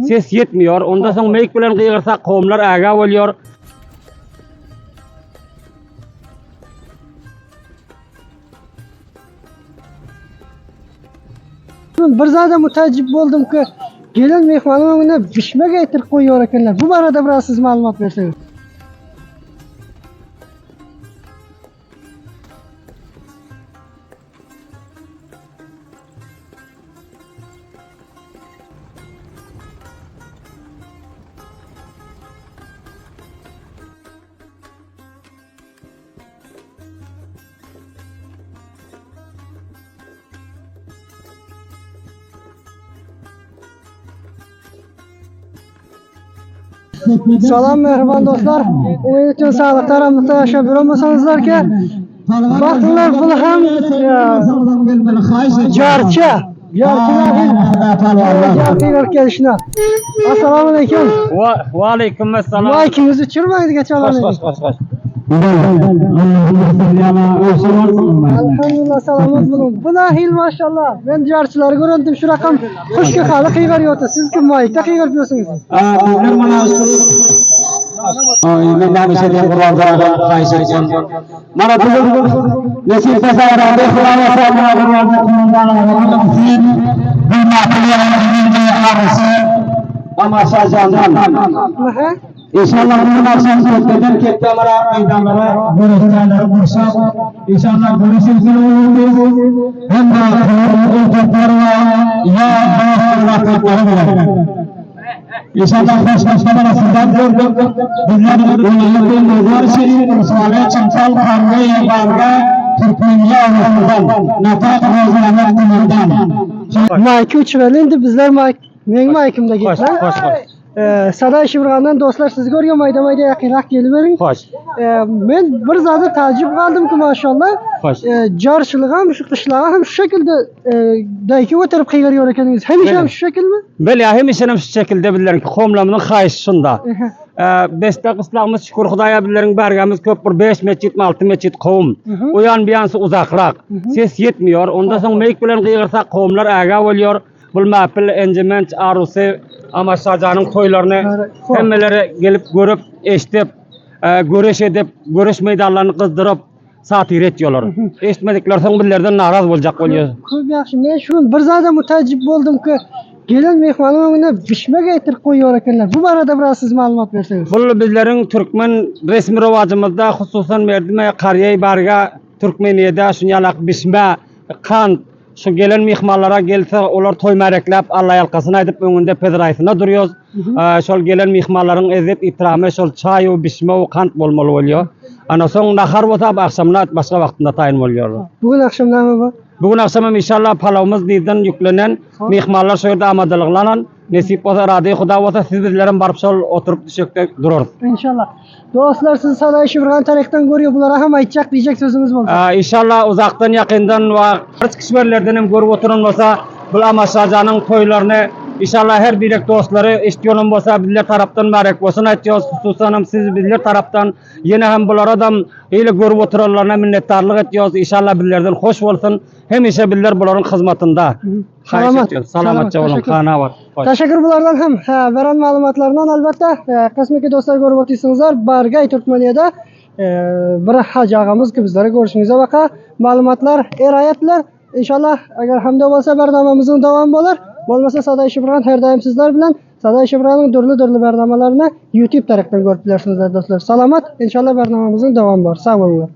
Ses yetmiyor. Ondan sonra meyik bilen kıyırsak kovumlar aga oluyor. Bir zada mutacib oldum ki gelen mehmanıma pişme getirip koyuyor ekanlar. Bu arada biraz siz malumat verseniz. Salam merhaban dostlar. Umarım bütün sağlıkta, rahmette yaşayabilir olmasanızlar ki bakınlar bunu hem jarça. Jarça gelişine. Assalamu alaikum. Ve aleyküm selam. Vay ikimiz uçurmaydı geçen Hoş. Elhamdülillah selamet bulun. Bu dahil maşallah. Ben jarçıları gördüm şu rakam. Kuş kökalı kıygar yoktu. Siz kim mayıkta kıygar yapıyorsunuz? İnşallah bunun akşam sohbetten kette amara meydanlara görüşlerleri buluşsak İnşallah görüşürüz hem de ortaklarla ya rahmetleri İnşallah başkanlar arasından gördüm. Bizler ülkenin mezar şerifinin Musabe Çamsal Kavga Yaban'da Türkmeniye arasından Natak Rozlamet Kumandan. Mayki uçuverlendi bizler men maykimda gitler. Saday Şıbrağan'dan dostlar siz görüyor mayda yakınrak gelivering. Hoş. Men bir zada tacip kaldım ki maşallah. Hoş. Jarçılığa hem şu kışlağa hem şu şekilde dayki oturup kıygarıyor ekeniz. Hem şu şekil mi? Böyle hemişenem şu şekilde bilirler ki komlamının kayışında. Beste kıslağımız şükür Hudaya bilirler bergamiz köp 5 meçit 6 meçit kovum. Uyan biyansı uzakrak. Ses yetmiyor. Ondan sonra meyik bilen kıyırsak kovumlar aga oluyor. Bu mapil encement arusi ama Şacanın toylarını hemmeleri gelip görüp eşitip görüş edip görüş meydanlarını kızdırıp satir ediyorlar. Eşitmedikler son billerden naraz olacak oluyor. Çok yaxşı. Men şu bir zada mutacib oldum ki gelen mehmanıma pişme getirip koyuyor ekanlar. Bu arada biraz siz malumat verseniz. Bu bizlerin Türkmen resmi rivacımızda hususan merdime qariyay barga Türkmeniye'de şunyalak pişme kant şu gelen mehmanlara gelse olar toy mereklep Allah yalkasını edip önünde pedraysına duruyoruz. Şol gelen mehmanların ezip itirame şol çay o pişme o kant bolmalı oluyor. Ana son nahar olsa akşamına başka vaktinde tayin oluyor. Bugün akşamda mı bu? Bugün akşam inşallah palavımız bizden yüklenen mehmanlar şöyle amadelıklanan nesip olsa radyo Huda olsa siz bizlerin barıp şol oturup düşükte dururuz. İnşallah. Dostlar siz Saday Şıbrağan tarihten görüyor bunlara hem aytacak diyecek sözümüz olsa. İnşallah uzaktan yakından ve kaç kişilerden hem görüp oturun olsa bu Amaşacanın toylarını İnşallah her birlik dostları istiyorum olsa bizler taraftan mübarek olsun aytıyoruz. Hususan siz bizler taraftan yine hem bunlar adam ile görüp oturanlarına minnettarlık ediyoruz. İnşallah bizlerden hoş olsun. Hem işe bizler bunların hizmetinde. Selametçe olun. Kana var. Teşekkür bulardan hem veren malumatlarından albatta kısmiki dostlar görüp otursunuzlar. Bargay Türkmeniye'de bir hacı ağamız ki bizlere görüşünüze baka malumatlar erayetler. İnşallah eğer hamd olsa bernamamızın devamı olur. Olmasa Saday Şıbrağan her daim sizler bilen Saday Şıbrağan'ın dörlü bernamalarını YouTube tarafından görüp bilirsiniz dostlar. Salamat. İnşallah bernamamızın devamı var. Sağ olun.